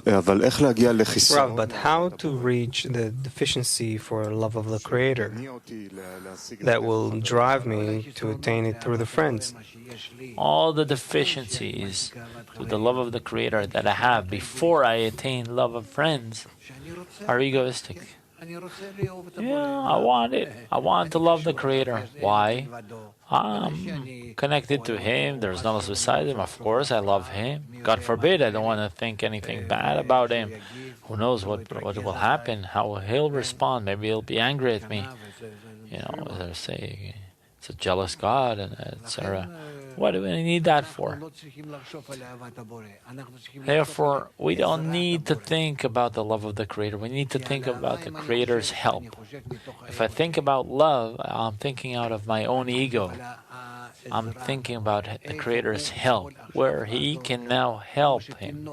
Rav, but how to reach the deficiency for love of the Creator that will drive me to attain it through the friends? All the deficiencies to the love of the Creator that I have before I attain love of friends are egoistic. Yeah, I want it. I want to love the Creator. Why? I'm connected to Him. There's no one beside Him. Of course, I love Him. God forbid, I don't want to think anything bad about Him. Who knows what will happen, how He'll respond. Maybe He'll be angry at me. You know, they're saying it's a jealous God, and etc. What do we need that for? Therefore, we don't need to think about the love of the Creator. We need to think about the Creator's help. If I think about love, I'm thinking out of my own ego. I'm thinking about the Creator's help, where He can now help him.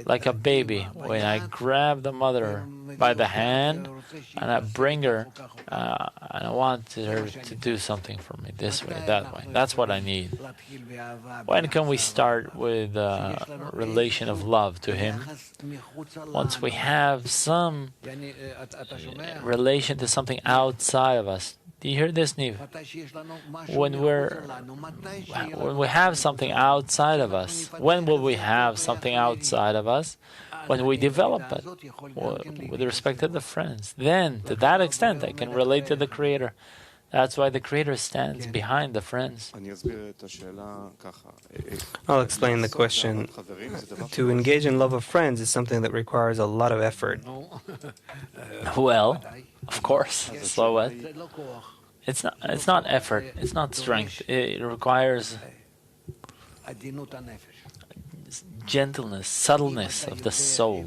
Like a baby, when I grab the mother by the hand and I bring her, and I want her to do something for me, this way, that way. That's what I need. When can we start with a relation of love to Him? Once we have some relation to something outside of us. Do you hear this, Niv? When we have something outside of us, when will we have something outside of us? When we develop it, with respect to the friends. Then, to that extent, I can relate to the Creator. That's why the Creator stands behind the friends. I'll explain the question. To engage in love of friends is something that requires a lot of effort. Well, of course. So what? It's not effort. It's not strength. It requires gentleness, subtleness of the soul.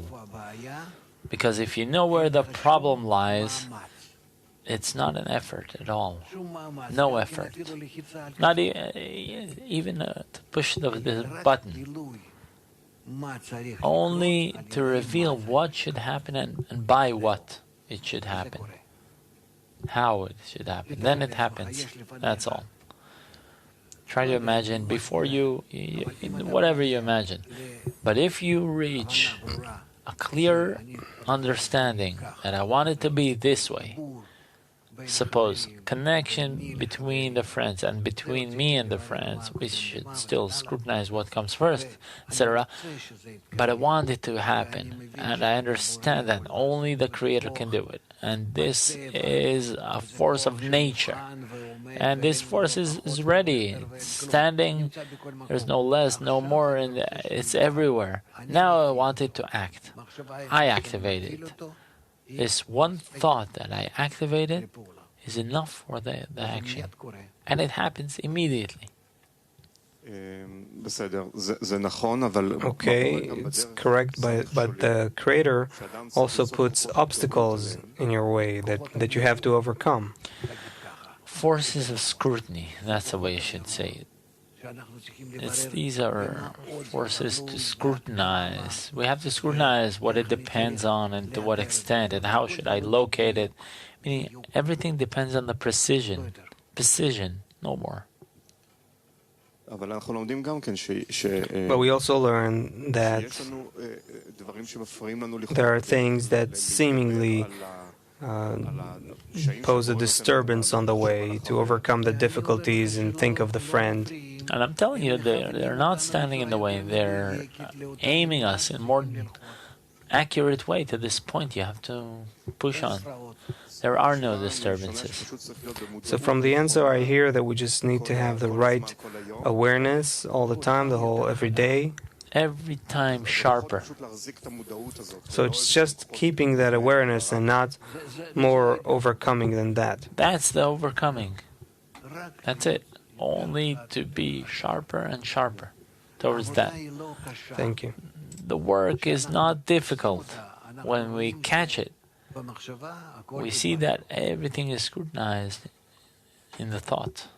Because if you know where the problem lies, it's not an effort at all. No effort. Not even to push the button. Only to reveal what should happen and by what it should happen. How it should happen. Then it happens. That's all. Try to imagine before you whatever you imagine. But if you reach a clear understanding that I want it to be this way, suppose connection between the friends and between me and the friends, we should still scrutinize what comes first, etc. But I want it to happen, and I understand that only the Creator can do it. And this is a force of nature. And this force is ready, it's standing, there's no less, no more, and it's everywhere. Now I want it to act. I activate it. This one thought that I activated is enough for the action. And it happens immediately. Okay, it's correct, but the Creator also puts obstacles in your way that you have to overcome. Forces of scrutiny, that's the way you should say it. These are forces to scrutinize. We have to scrutinize what it depends on and to what extent and how should I locate it. Meaning everything depends on the precision. Precision, no more. But we also learn that there are things that seemingly pose a disturbance on the way to overcome the difficulties and think of the friend. And I'm telling you, they're not standing in the way. They're aiming us in a more accurate way to this point. You have to push on. There are no disturbances. So from the answer, I hear that we just need to have the right awareness all the time, every day. Every time sharper. So it's just keeping that awareness and not more overcoming than that. That's the overcoming. That's it. Only to be sharper and sharper towards that. Thank you. The work is not difficult. When we catch it, we see that everything is scrutinized in the thought.